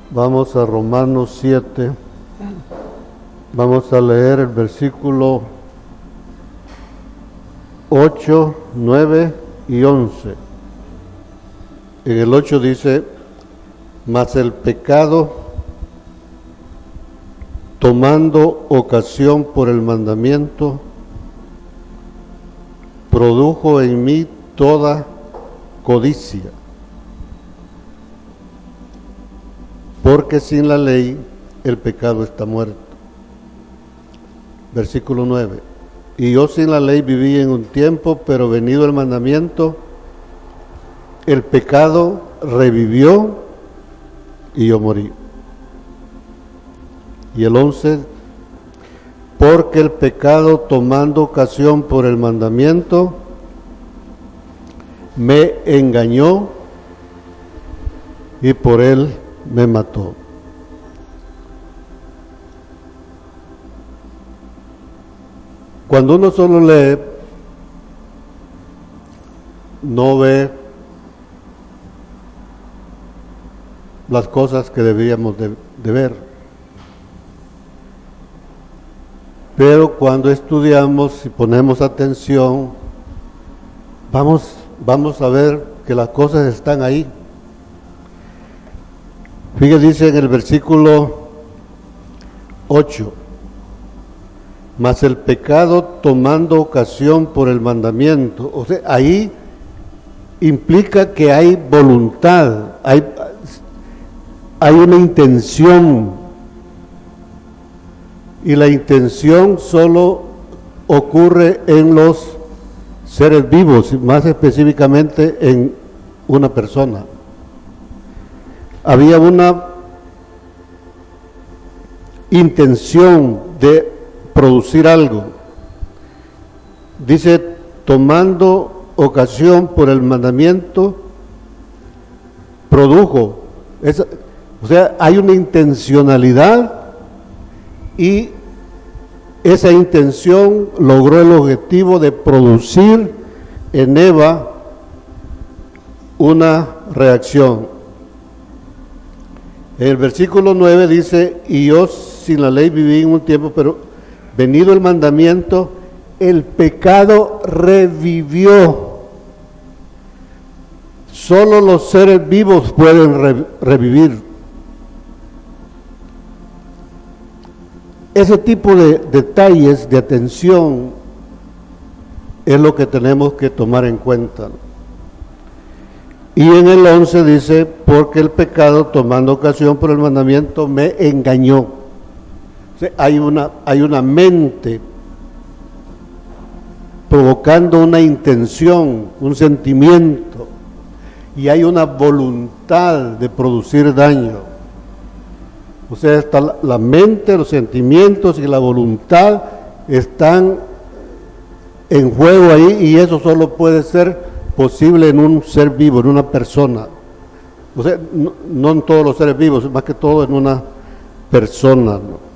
Vamos a Romanos 7. Vamos a leer el versículo 8, 9 y 11. En el 8 dice: mas el pecado, tomando ocasión por el mandamiento, produjo en mí toda codicia, porque sin la ley el pecado está muerto. Versículo 9: y yo sin la ley viví en un tiempo, pero venido el mandamiento, el pecado revivió y yo morí. Y el 11: porque el pecado, tomando ocasión por el mandamiento, me engañó y por él me mató. Cuando uno solo lee, no ve las cosas que debíamos de ver. Pero cuando estudiamos y ponemos atención, vamos a ver que las cosas están ahí. Fíjese, dice en el versículo 8: mas el pecado, tomando ocasión por el mandamiento. O sea, ahí implica que hay voluntad, hay una intención, y la intención solo ocurre en los seres vivos, más específicamente en una persona. Había una intención de producir algo. Dice, tomando ocasión por el mandamiento, produjo. O sea, hay una intencionalidad y esa intención logró el objetivo de producir en Eva una reacción. En el versículo 9 dice, y yo sin la ley viví en un tiempo, pero venido el mandamiento, el pecado revivió. Solo los seres vivos pueden revivir. Ese tipo de detalles de atención es lo que tenemos que tomar en cuenta. Y en el 11 dice, porque el pecado, tomando ocasión por el mandamiento, me engañó. O sea, hay una mente provocando una intención, un sentimiento, y hay una voluntad de producir daño. O sea, está la mente, los sentimientos y la voluntad están en juego ahí, y eso solo puede ser posible en un ser vivo, en una persona. O sea, no en todos los seres vivos, más que todo en una persona, ¿no?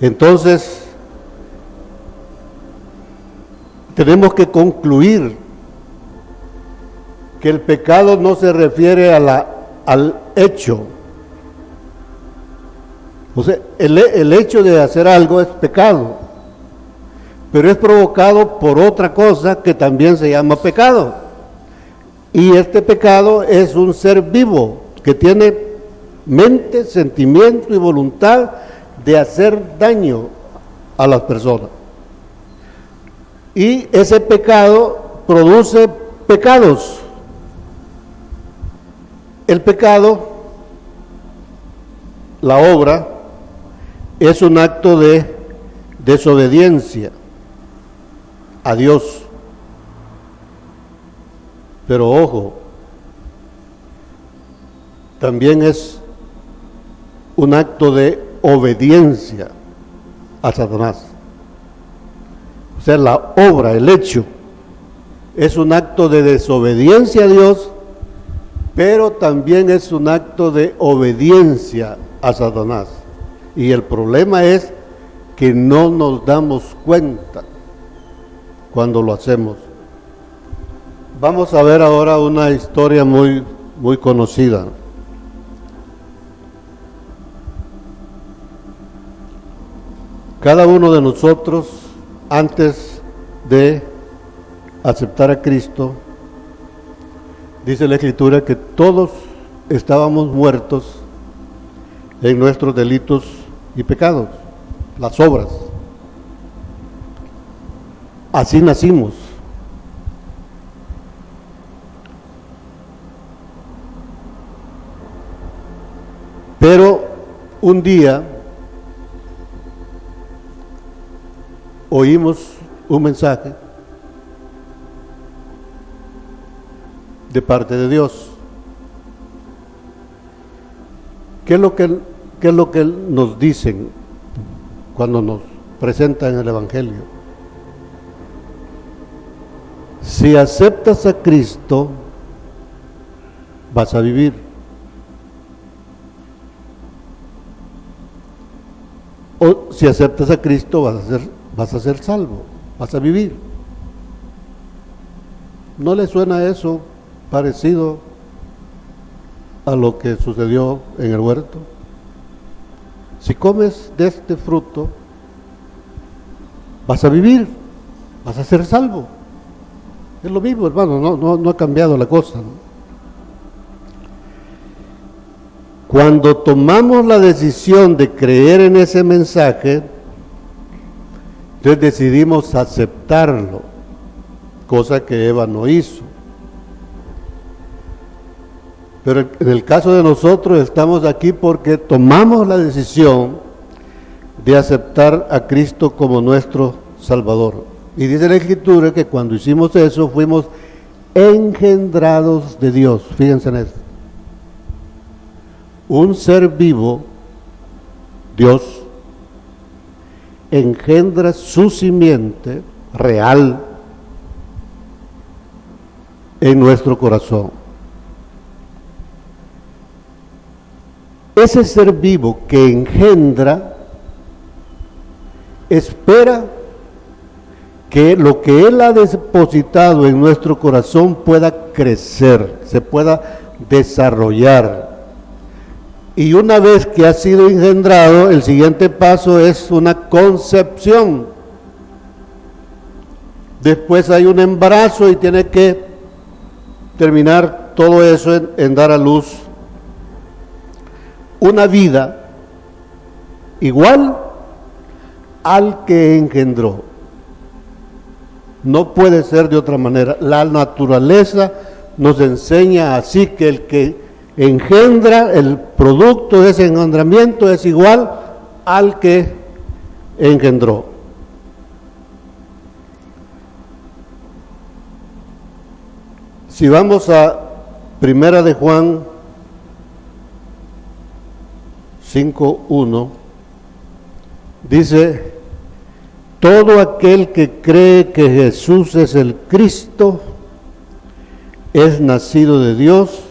Entonces, tenemos que concluir que el pecado no se refiere al hecho. O sea, el hecho de hacer algo es pecado, pero es provocado por otra cosa que también se llama pecado. Y este pecado es un ser vivo que tiene mente, sentimiento y voluntad de hacer daño a las personas. Y ese pecado produce pecados. El pecado, la obra, es un acto de desobediencia a Dios. Pero ojo, también es un acto de obediencia a Satanás. O sea, la obra, el hecho, es un acto de desobediencia a Dios, pero también es un acto de obediencia a Satanás. Y el problema es que no nos damos cuenta cuando lo hacemos. Vamos a ver ahora una historia muy conocida. Cada uno de nosotros, antes de aceptar a Cristo, dice la Escritura que todos estábamos muertos en nuestros delitos y pecados, las obras. Así nacimos. Pero un día oímos un mensaje de parte de Dios. ¿Qué es lo que nos dicen cuando nos presentan el Evangelio? Si aceptas a Cristo, vas a vivir. O si aceptas a Cristo, vas a ser salvo, vas a vivir. ¿No le suena eso parecido a lo que sucedió en el huerto? Si comes de este fruto, vas a vivir, vas a ser salvo. Es lo mismo, hermano, no ha cambiado la cosa, ¿no? Cuando tomamos la decisión de creer en ese mensaje, entonces decidimos aceptarlo, cosa que Eva no hizo. Pero en el caso de nosotros estamos aquí porque tomamos la decisión de aceptar a Cristo como nuestro Salvador. Y dice la Escritura que cuando hicimos eso fuimos engendrados de Dios. Fíjense en esto. Un ser vivo, Dios, engendra su simiente real en nuestro corazón. Ese ser vivo que engendra espera que lo que Él ha depositado en nuestro corazón pueda crecer, se pueda desarrollar. Y una vez que ha sido engendrado, el siguiente paso es una concepción. Después hay un embarazo y tiene que terminar todo eso en dar a luz una vida igual al que engendró. No puede ser de otra manera. La naturaleza nos enseña así que el que engendra, el producto de ese engendramiento es igual al que engendró. Si vamos a Primera de Juan 5:1, dice: todo aquel que cree que Jesús es el Cristo es nacido de Dios,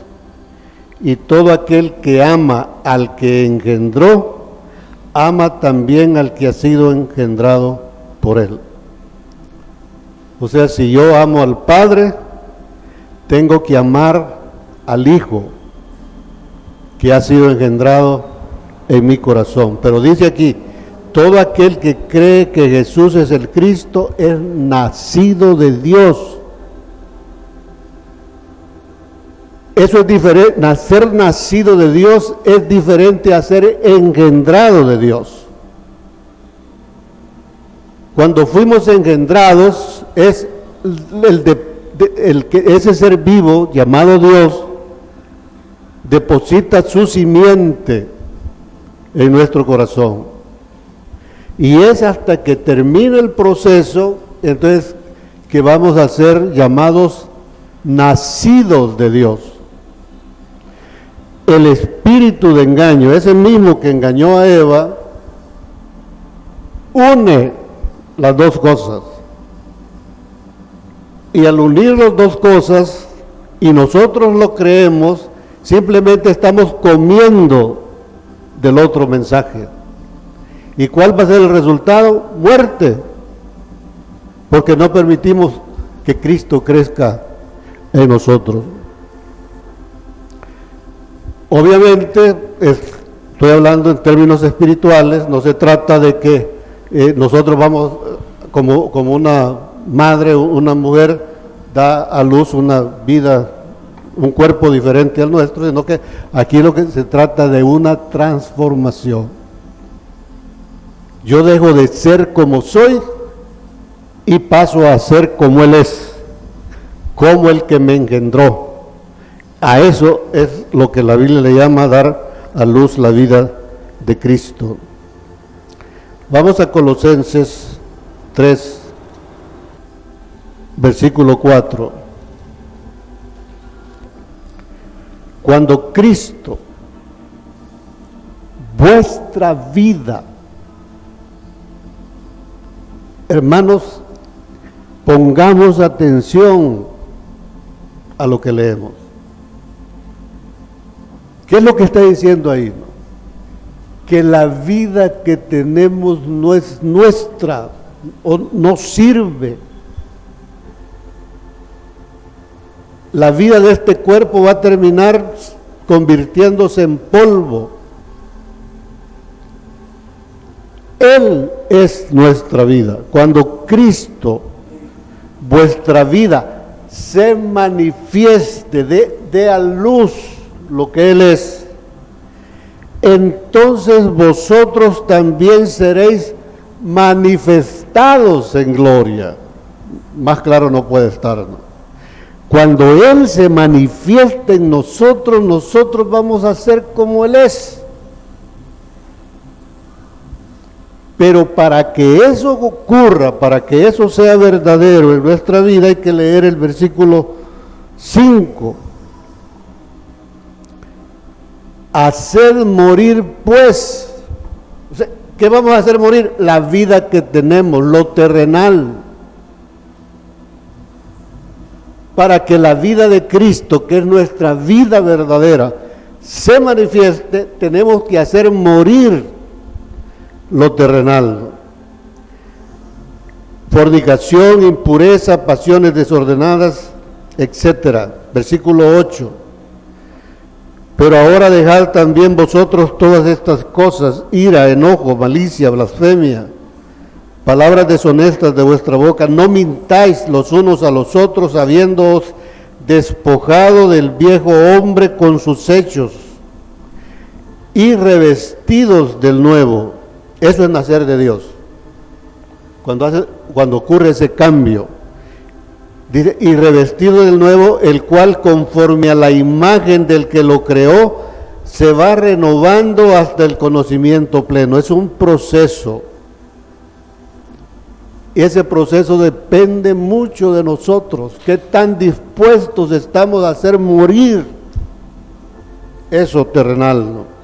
y todo aquel que ama al que engendró, ama también al que ha sido engendrado por él. O sea, si yo amo al Padre, tengo que amar al Hijo que ha sido engendrado en mi corazón. Pero dice aquí, todo aquel que cree que Jesús es el Cristo es nacido de Dios. Eso es diferente. Nacer nacido de Dios es diferente a ser engendrado de Dios. Cuando fuimos engendrados, es ese ser vivo llamado Dios deposita su simiente en nuestro corazón. Y es hasta que termine el proceso, entonces, que vamos a ser llamados nacidos de Dios. El espíritu de engaño, ese mismo que engañó a Eva, une las dos cosas. Y al unir las dos cosas, y nosotros lo creemos, simplemente estamos comiendo del otro mensaje. ¿Y cuál va a ser el resultado? Muerte. Porque no permitimos que Cristo crezca en nosotros. Obviamente, estoy hablando en términos espirituales, no se trata de que nosotros vamos, como una madre, una mujer da a luz una vida, un cuerpo diferente al nuestro, sino que aquí lo que se trata de una transformación. Yo dejo de ser como soy y paso a ser como Él es, como el que me engendró. A eso es lo que la Biblia le llama dar a luz la vida de Cristo. Vamos a Colosenses 3, versículo 4. Cuando Cristo, vuestra vida, hermanos, pongamos atención a lo que leemos. ¿Qué es lo que está diciendo ahí? Que la vida que tenemos no es nuestra, o no sirve. La vida de este cuerpo va a terminar convirtiéndose en polvo. Él es nuestra vida. Cuando Cristo, vuestra vida, se manifieste, dé a luz lo que Él es, entonces vosotros también seréis manifestados en gloria. Más claro no puede estar, ¿no? Cuando Él se manifieste en nosotros, nosotros vamos a ser como Él es. Pero para que eso ocurra, para que eso sea verdadero en nuestra vida, hay que leer el versículo 5. Hacer morir pues, o sea, ¿qué vamos a hacer morir? La vida que tenemos, lo terrenal. Para que la vida de Cristo, que es nuestra vida verdadera, se manifieste, tenemos que hacer morir lo terrenal. Fornicación, impureza, pasiones desordenadas, etcétera. Versículo 8. Pero ahora dejad también vosotros todas estas cosas: ira, enojo, malicia, blasfemia, palabras deshonestas de vuestra boca. No mintáis los unos a los otros, habiéndoos despojado del viejo hombre con sus hechos y revestidos del nuevo. Eso es nacer de Dios. Cuando ocurre ese cambio, dice, y revestido del nuevo, el cual conforme a la imagen del que lo creó, se va renovando hasta el conocimiento pleno. Es un proceso. Y ese proceso depende mucho de nosotros. ¿Qué tan dispuestos estamos a hacer morir eso terrenal, ¿no?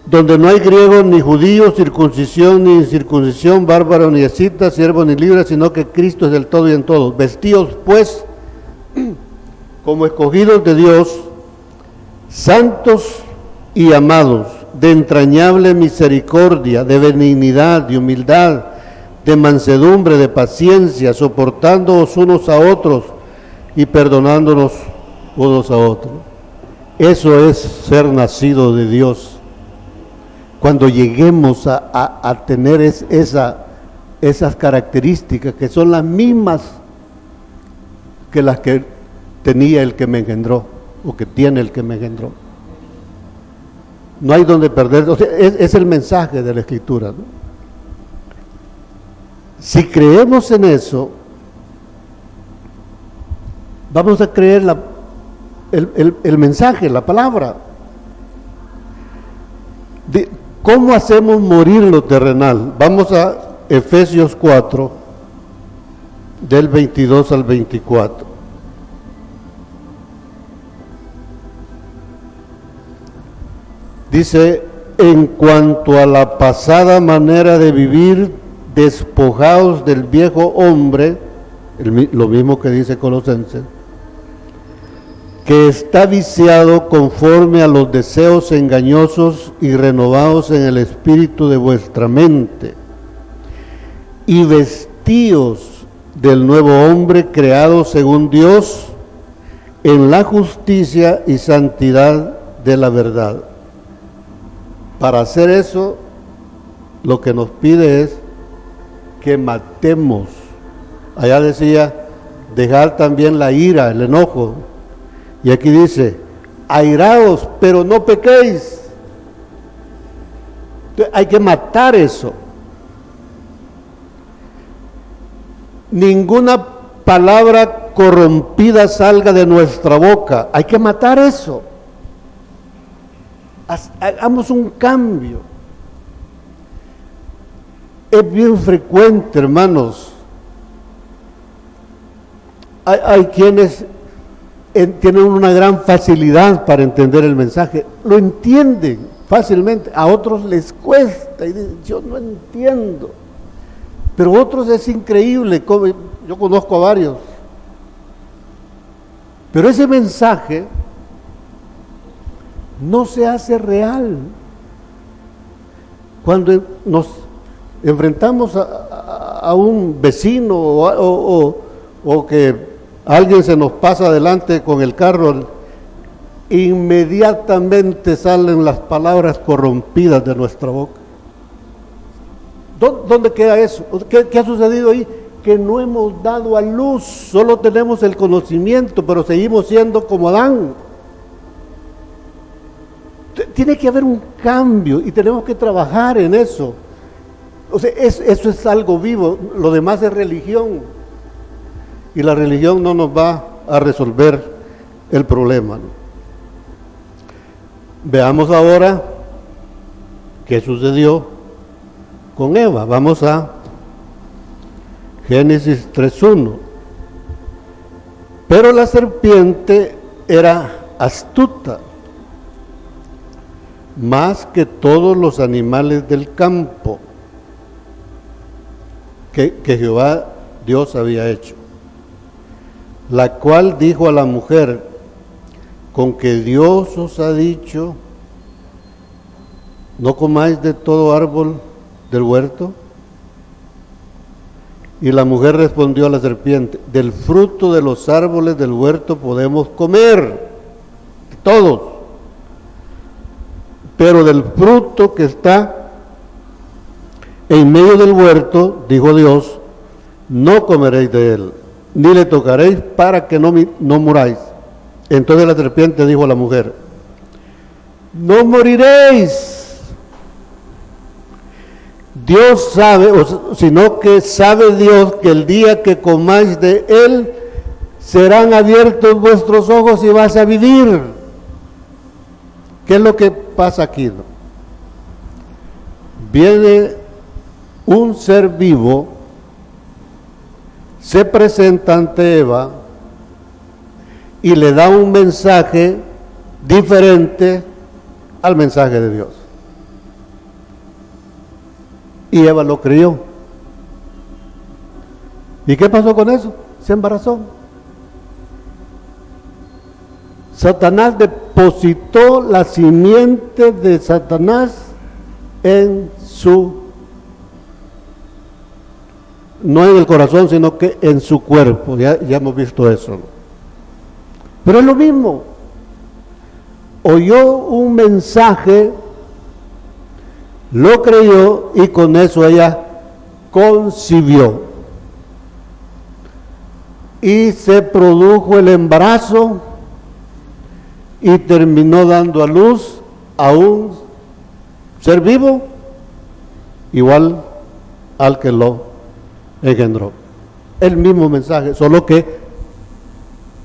Donde no hay griego ni judío, circuncisión ni incircuncisión, bárbaro ni escita, siervo ni libre, sino que Cristo es del todo y en todos. Vestidos pues como escogidos de Dios, santos y amados, de entrañable misericordia, de benignidad, de humildad, de mansedumbre, de paciencia, soportándoos unos a otros y perdonándonos unos a otros. Eso es ser nacido de Dios. Cuando lleguemos a tener esas características que son las mismas que las que tenía el que me engendró, o que tiene el que me engendró. No hay donde perder, o sea, es el mensaje de la Escritura, ¿no? Si creemos en eso, vamos a creer el mensaje, la palabra. ¿Cómo hacemos morir lo terrenal? Vamos a Efesios 4, del 22 al 24. Dice, en cuanto a la pasada manera de vivir, despojaos del viejo hombre, lo mismo que dice Colosenses, que está viciado conforme a los deseos engañosos, y renovados en el espíritu de vuestra mente, y vestíos del nuevo hombre creado según Dios, en la justicia y santidad de la verdad. Para hacer eso lo que nos pide es que matemos. Allá decía, dejar también la ira, el enojo. Y aquí dice, airaos, pero no pequéis. Entonces, hay que matar eso. Ninguna palabra corrompida salga de nuestra boca. Hay que matar eso. Hagamos un cambio. Es bien frecuente, hermanos. Hay quienes tienen una gran facilidad para entender el mensaje. Lo entienden fácilmente. A otros les cuesta y dicen, yo no entiendo. Pero otros es increíble. Yo conozco a varios. Pero ese mensaje no se hace real. Cuando nos enfrentamos a un vecino o que alguien se nos pasa adelante con el carro, inmediatamente salen las palabras corrompidas de nuestra boca. ¿Dónde queda eso? ¿Qué ha sucedido ahí? Que no hemos dado a luz, solo tenemos el conocimiento, pero seguimos siendo como Adán. Tiene que haber un cambio y tenemos que trabajar en eso. O sea, eso es algo vivo, lo demás es religión. Y la religión no nos va a resolver el problema, ¿no? Veamos ahora qué sucedió con Eva. Vamos a Génesis 3:1. Pero la serpiente era astuta, más que todos los animales del campo que Jehová Dios había hecho, la cual dijo a la mujer, con que Dios os ha dicho, no comáis de todo árbol del huerto. Y la mujer respondió a la serpiente, del fruto de los árboles del huerto podemos comer, todos, pero del fruto que está en medio del huerto, dijo Dios, no comeréis de él, ni le tocaréis para que no muráis. Entonces la serpiente dijo a la mujer, no moriréis. Dios sabe, sino que sabe Dios que el día que comáis de él, serán abiertos vuestros ojos y vas a vivir. ¿Qué es lo que pasa aquí? Viene un ser vivo, se presenta ante Eva y le da un mensaje diferente al mensaje de Dios. Y Eva lo creyó. ¿Y qué pasó con eso? Se embarazó. Satanás depositó la simiente de Satanás en no en el corazón, sino que en su cuerpo. Ya hemos visto eso. Pero es lo mismo. Oyó un mensaje, lo creyó y con eso ella concibió. Y se produjo el embarazo y terminó dando a luz a un ser vivo igual al que lo engendró. El mismo mensaje, solo que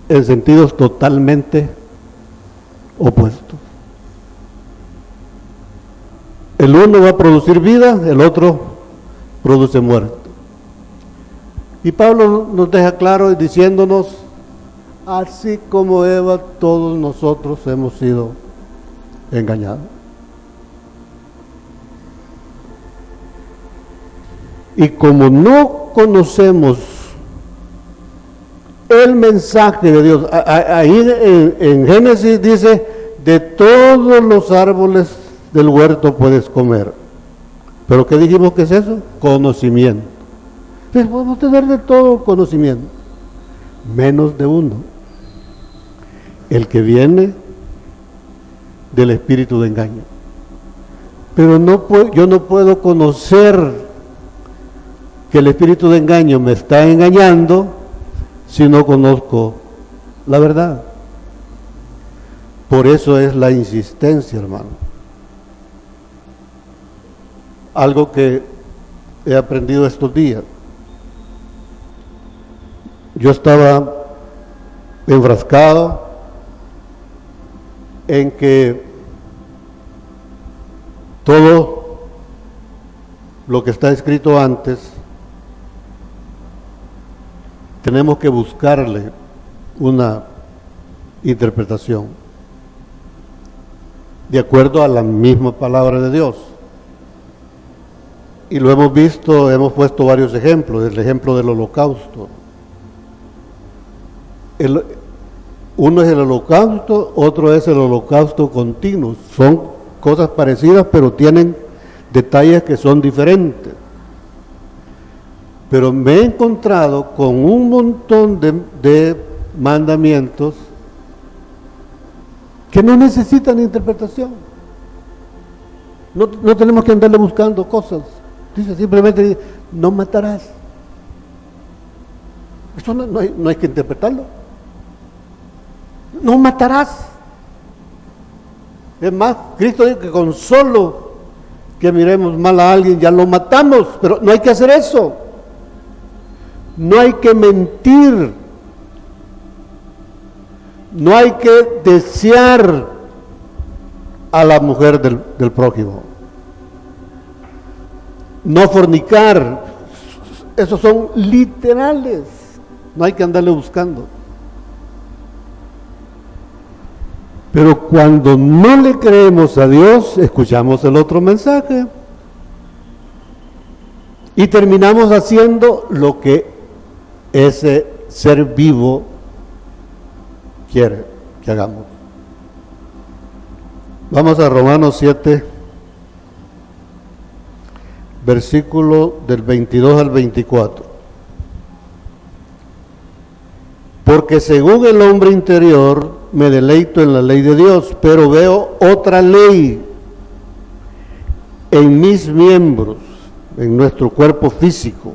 en sentidos totalmente opuestos. El uno va a producir vida, el otro produce muerte. Y Pablo nos deja claro diciéndonos, así como Eva, todos nosotros hemos sido engañados. Y como no conocemos el mensaje de Dios, ahí en Génesis dice, de todos los árboles del huerto puedes comer. ¿Pero qué dijimos que es eso? Conocimiento. Entonces podemos tener de todo conocimiento, menos de uno, el que viene del espíritu de engaño. Pero yo no puedo conocer que el espíritu de engaño me está engañando si no conozco la verdad. Por eso es la insistencia, hermano. Algo que he aprendido estos días. Yo estaba enfrascado en que todo lo que está escrito antes tenemos que buscarle una interpretación de acuerdo a la misma palabra de Dios. Y lo hemos visto, hemos puesto varios ejemplos, el ejemplo del holocausto. Uno es el holocausto, otro es el holocausto continuo. Son cosas parecidas, pero tienen detalles que son diferentes. Pero me he encontrado con un montón de mandamientos que no necesitan interpretación. No tenemos que andarle buscando cosas. Dice simplemente, no matarás. Eso no hay que interpretarlo. No matarás. Es más, Cristo dice que con solo que miremos mal a alguien ya lo matamos, pero no hay que hacer eso. No hay que mentir. No hay que desear a la mujer del prójimo. No fornicar. Esos son literales. No hay que andarle buscando. Pero cuando no le creemos a Dios, escuchamos el otro mensaje y terminamos haciendo lo que ese ser vivo quiere que hagamos. Vamos a Romanos 7, versículo del 22 al 24. Porque según el hombre interior me deleito en la ley de Dios, pero veo otra ley en mis miembros, en nuestro cuerpo físico,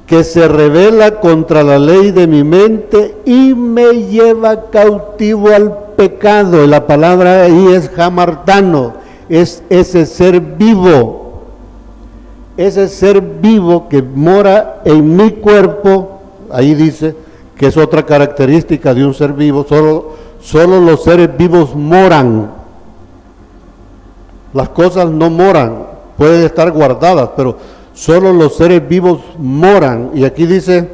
que se rebela contra la ley de mi mente y me lleva cautivo al pecado. La palabra ahí es hamartano, es ese ser vivo que mora en mi cuerpo. Ahí dice que es otra característica de un ser vivo. Solo los seres vivos moran. Las cosas no moran, pueden estar guardadas, pero solo los seres vivos moran. Y aquí dice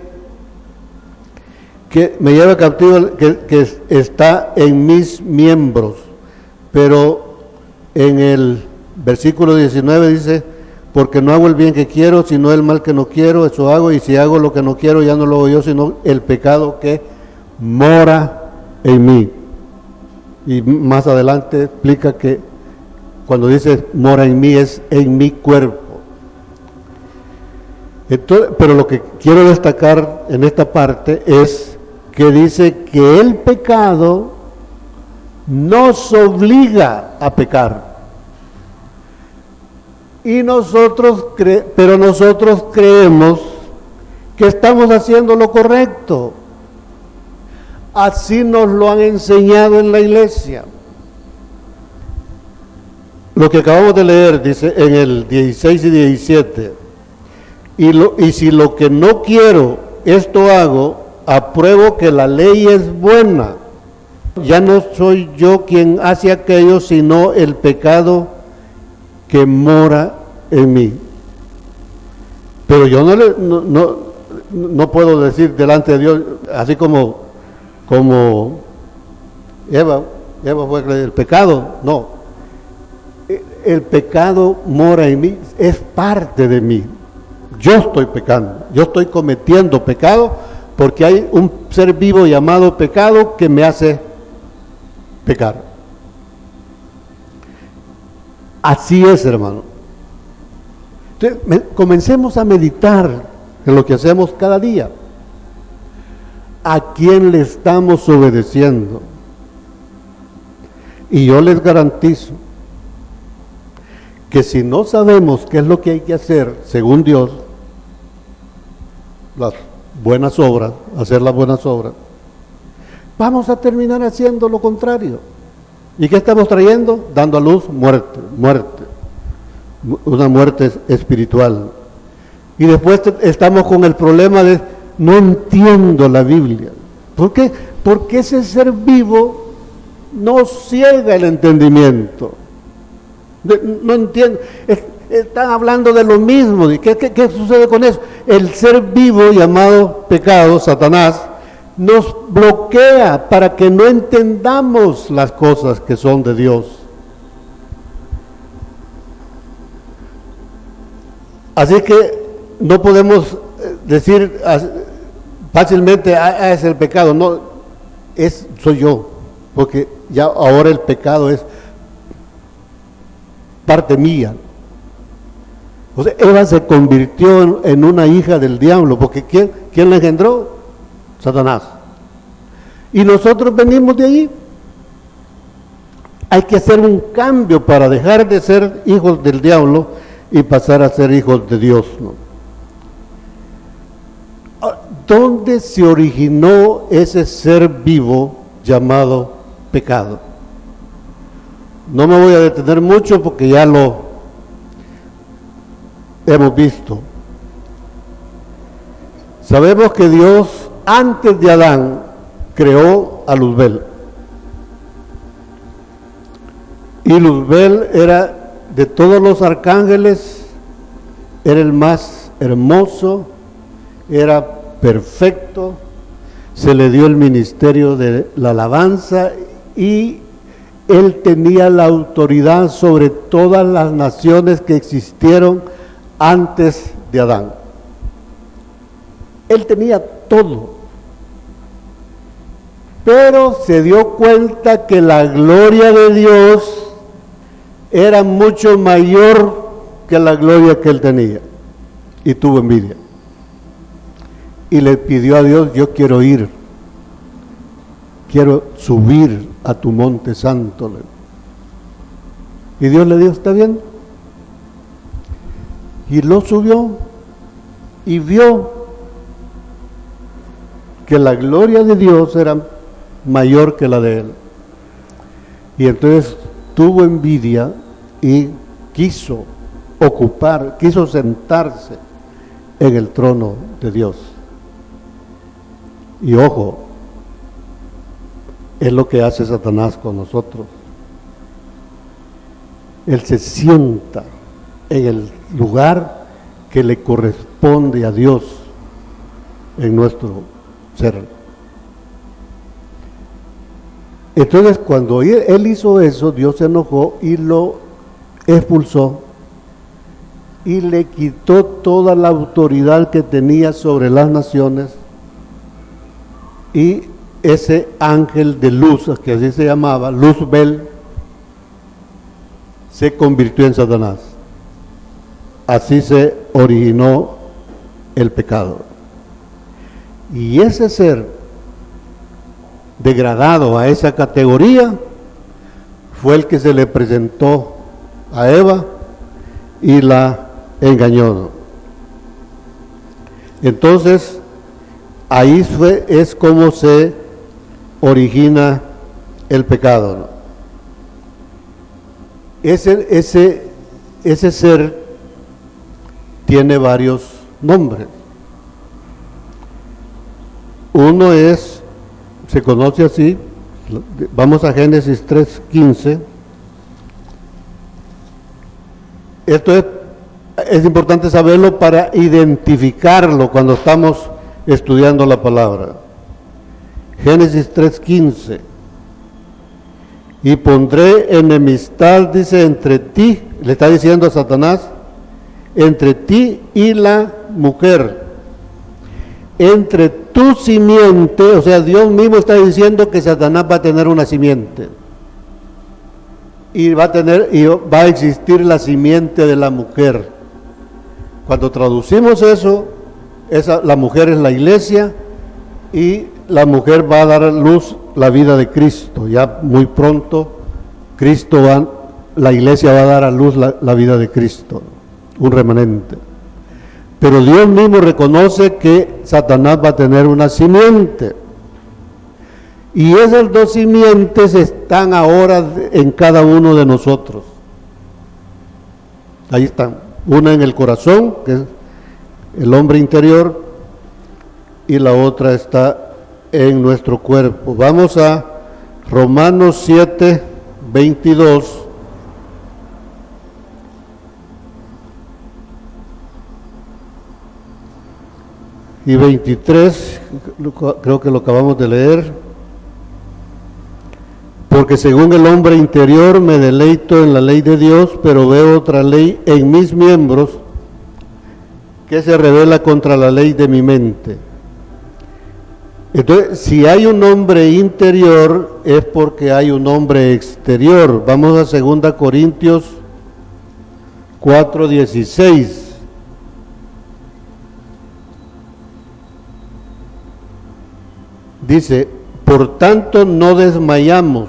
que me lleva cautivo, que está en mis miembros. Pero en el versículo 19 dice, porque no hago el bien que quiero, sino el mal que no quiero, eso hago, y si hago lo que no quiero, ya no lo hago yo, sino el pecado que mora en mí. Y más adelante explica que cuando dice mora en mí, es en mi cuerpo. Entonces, pero lo que quiero destacar en esta parte es que dice que el pecado nos obliga a pecar. Y pero nosotros creemos que estamos haciendo lo correcto. Así nos lo han enseñado en la iglesia. Lo que acabamos de leer dice en el 16 y 17, y si lo que no quiero, esto hago, apruebo que la ley es buena. Ya no soy yo quien hace aquello, sino el pecado que mora en mí. Pero yo no puedo decir delante de Dios, así como Eva fue el pecado. No, el pecado mora en mí, es parte de mí. Yo estoy pecando, yo estoy cometiendo pecado porque hay un ser vivo llamado pecado que me hace pecar. Así es, hermano. Entonces, comencemos a meditar en lo que hacemos cada día. ¿A quién le estamos obedeciendo? Y yo les garantizo que si no sabemos qué es lo que hay que hacer según Dios, las buenas obras, hacer las buenas obras, vamos a terminar haciendo lo contrario. ¿Y qué estamos trayendo? Dando a luz muerte, una muerte espiritual. Y después estamos con el problema de no entiendo la Biblia. ¿Por qué? Porque ese ser vivo no ciega el entendimiento. No entiendo. Están hablando de lo mismo. ¿Qué sucede con eso? El ser vivo llamado pecado, Satanás, nos bloquea para que no entendamos las cosas que son de Dios. Así que no podemos decir fácilmente, es el pecado. No, soy yo, porque ya ahora el pecado es parte mía. O sea, Eva se convirtió en una hija del diablo, porque ¿quién la engendró? Satanás. Y nosotros venimos de allí. Hay que hacer un cambio para dejar de ser hijos del diablo y pasar a ser hijos de Dios, ¿no? ¿Dónde se originó ese ser vivo llamado pecado? No me voy a detener mucho porque ya lo hemos visto. Sabemos que Dios antes de Adán creó a Luzbel. Y Luzbel era de todos los arcángeles, era el más hermoso, era perfecto, se le dio el ministerio de la alabanza y él tenía la autoridad sobre todas las naciones que existieron antes de Adán. Él tenía todo, pero se dio cuenta que la gloria de Dios era mucho mayor que la gloria que él tenía, y tuvo envidia. Y le pidió a Dios, yo quiero ir, quiero subir a tu monte santo. Y Dios le dijo, está bien. Y lo subió y vio que la gloria de Dios era mayor que la de él. Y entonces tuvo envidia y quiso sentarse en el trono de Dios. Y ojo, es lo que hace Satanás con nosotros. Él se sienta en el lugar que le corresponde a Dios en nuestro ser. Entonces, cuando él hizo eso, Dios se enojó y lo expulsó y le quitó toda la autoridad que tenía sobre las naciones. Y ese ángel de luz, que así se llamaba, Luzbel, se convirtió en Satanás. Así se originó el pecado. Y ese ser degradado a esa categoría fue el que se le presentó a Eva y la engañó. Entonces, ahí es como se origina el pecado, ¿no? Ese ser tiene varios nombres. Uno se conoce así, vamos a Génesis 3:15. Esto es importante saberlo para identificarlo cuando estamos estudiando la palabra. Génesis 3:15. Y pondré enemistad, dice, entre ti, le está diciendo a Satanás, entre ti y la mujer, entre tu simiente. O sea, Dios mismo está diciendo que Satanás va a tener una simiente, y va a existir la simiente de la mujer. Cuando traducimos eso, la mujer es la iglesia, y la mujer va a dar a luz la vida de Cristo. Ya muy pronto Cristo la iglesia va a dar a luz la vida de Cristo, un remanente. Pero Dios mismo reconoce que Satanás va a tener una simiente. Y esas dos simientes están ahora en cada uno de nosotros. Ahí están. Una en el corazón, que es el hombre interior, y la otra está en nuestro cuerpo. Vamos a Romanos 7, 22. Y 23, creo que lo acabamos de leer. Porque según el hombre interior me deleito en la ley de Dios, pero veo otra ley en mis miembros que se revela contra la ley de mi mente. Entonces, si hay un hombre interior, es porque hay un hombre exterior. Vamos a 2 Corintios 4:16. Dice, por tanto no desmayamos,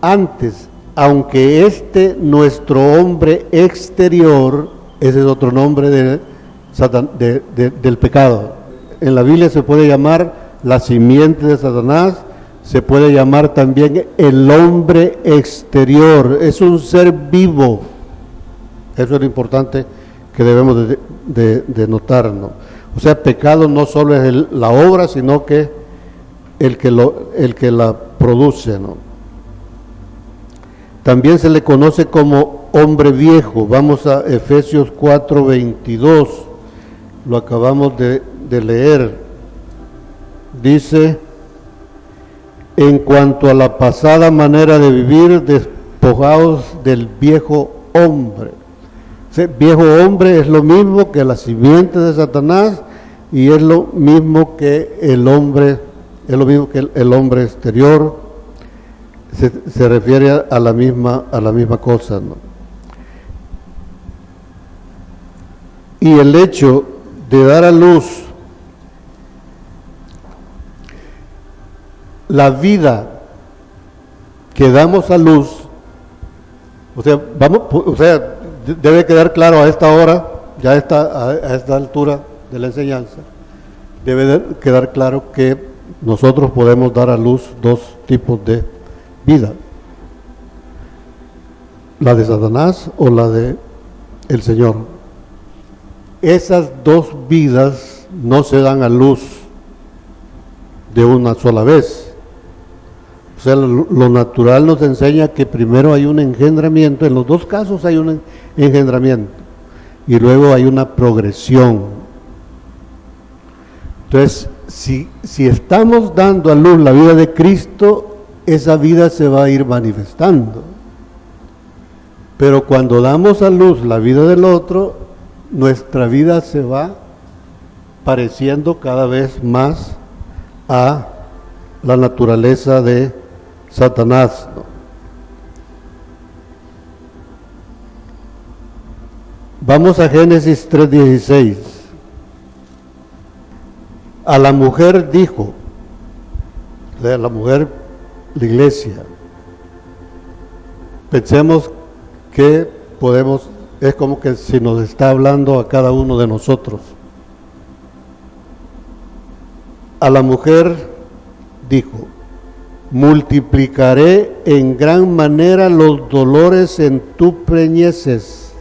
antes, aunque nuestro hombre exterior, ese es otro nombre del pecado. En la Biblia se puede llamar la simiente de Satanás, se puede llamar también el hombre exterior, es un ser vivo. Eso es lo importante que debemos de notar, ¿no? O sea, pecado no solo es la obra, sino que el que la produce, ¿no? También se le conoce como hombre viejo. Vamos a Efesios 4:22, lo acabamos de leer. Dice, en cuanto a la pasada manera de vivir, despojaos del viejo hombre. Ese viejo hombre es lo mismo que la simiente de Satanás y es lo mismo que el hombre, el hombre exterior. Se refiere a la misma cosa, ¿no? Y el hecho de dar a luz la vida que damos a luz, o sea, debe quedar claro a esta hora, ya a esta altura de la enseñanza, debe quedar claro que nosotros podemos dar a luz dos tipos de vida, la de Satanás o la de el Señor. Esas dos vidas no se dan a luz de una sola vez. O sea, lo natural nos enseña que primero hay un engendramiento, en los dos casos hay un engendramiento, y luego hay una progresión. Entonces, si estamos dando a luz la vida de Cristo, esa vida se va a ir manifestando. Pero cuando damos a luz la vida del otro, nuestra vida se va pareciendo cada vez más a la naturaleza de Satanás, ¿no? Vamos a Génesis 3:16. A la mujer dijo, o sea, la mujer, la iglesia, pensemos que es como que si nos está hablando a cada uno de nosotros. A la mujer dijo, multiplicaré en gran manera los dolores en tu preñeces.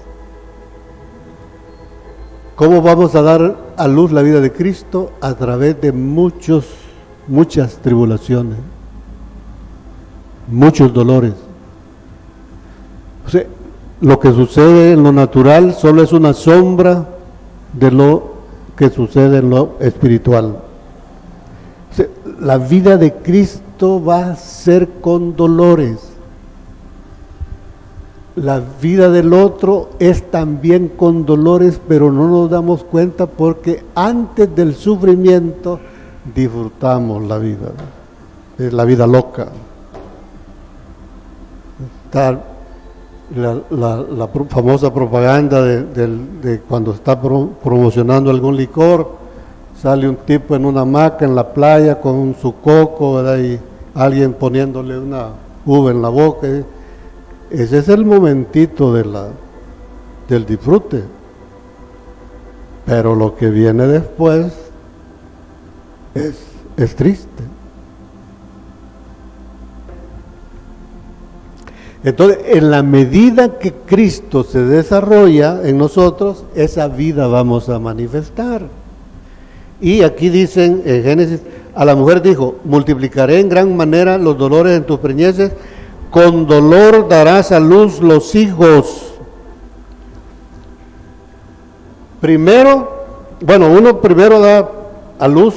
¿Cómo vamos a dar a luz la vida de Cristo? A través de muchas tribulaciones, muchos dolores. O sea, lo que sucede en lo natural solo es una sombra de lo que sucede en lo espiritual. O sea, la vida de Cristo va a ser con dolores. La vida del otro es también con dolores, pero no nos damos cuenta porque antes del sufrimiento disfrutamos la vida, ¿no? Es la vida loca. Está la famosa propaganda de cuando está promocionando algún licor, sale un tipo en una hamaca en la playa con su coco, ¿verdad? Y alguien poniéndole una uva en la boca. ese es el momentito del disfrute. Pero lo que viene después es triste. Entonces, en la medida que Cristo se desarrolla en nosotros, esa vida vamos a manifestar. Y aquí dicen en Génesis, a la mujer dijo, multiplicaré en gran manera los dolores en tus preñeces, con dolor darás a luz los hijos. Uno primero da a luz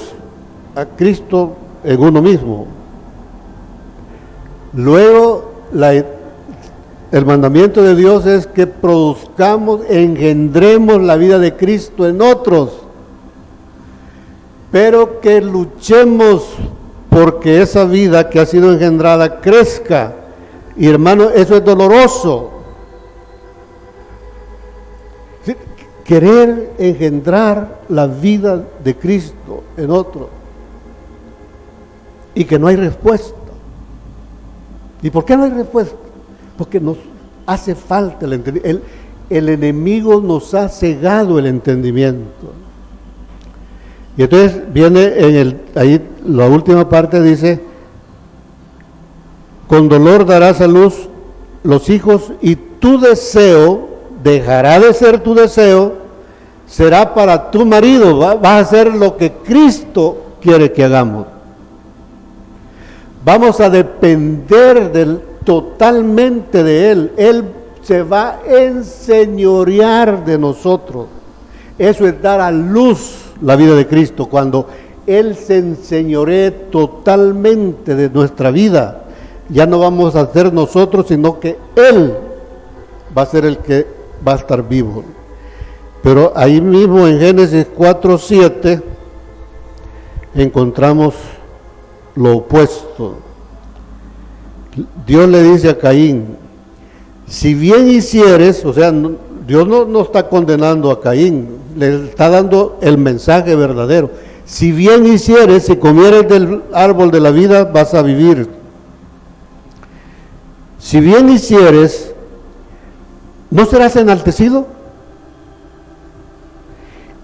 a Cristo en uno mismo. Luego el mandamiento de Dios es que produzcamos, engendremos la vida de Cristo en otros, pero que luchemos porque esa vida que ha sido engendrada crezca. Y hermano, eso es doloroso. ¿Sí? Querer engendrar la vida de Cristo en otro y que no hay respuesta. ¿Y por qué no hay respuesta? Porque nos hace falta el entendimiento. El enemigo nos ha cegado el entendimiento. Y entonces viene ahí la última parte, dice, con dolor darás a luz los hijos y tu deseo dejará de ser tu deseo, será para tu marido, vas a hacer lo que Cristo quiere que hagamos. Vamos a depender totalmente de Él se va a enseñorear de nosotros. Eso es dar a luz la vida de Cristo, cuando Él se enseñoree totalmente de nuestra vida. Ya no vamos a ser nosotros, sino que Él va a ser el que va a estar vivo. Pero ahí mismo en Génesis 4:7 encontramos lo opuesto. Dios le dice a Caín, si bien hicieres, o sea, Dios no está condenando a Caín, le está dando el mensaje verdadero. Si bien hicieres, si comieres del árbol de la vida, vas a vivir. Si bien hicieres, ¿no serás enaltecido?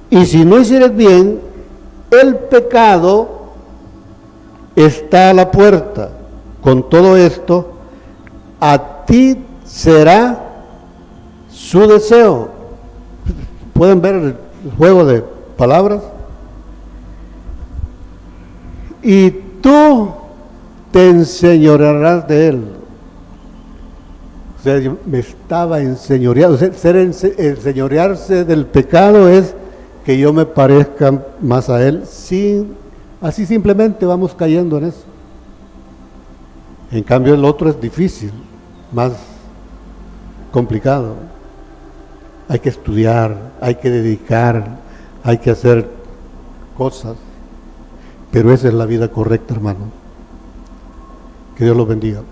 Y si no hicieres bien, el pecado está a la puerta. Con todo esto, a ti será su deseo. ¿Pueden ver el juego de palabras? Y tú te enseñorearás de él. O sea, yo me estaba enseñoreando. O sea, enseñorearse del pecado es que yo me parezca más a él. Así simplemente vamos cayendo en eso. En cambio el otro es difícil, más complicado. Hay que estudiar, hay que dedicar, hay que hacer cosas. Pero esa es la vida correcta, hermano. Que Dios los bendiga.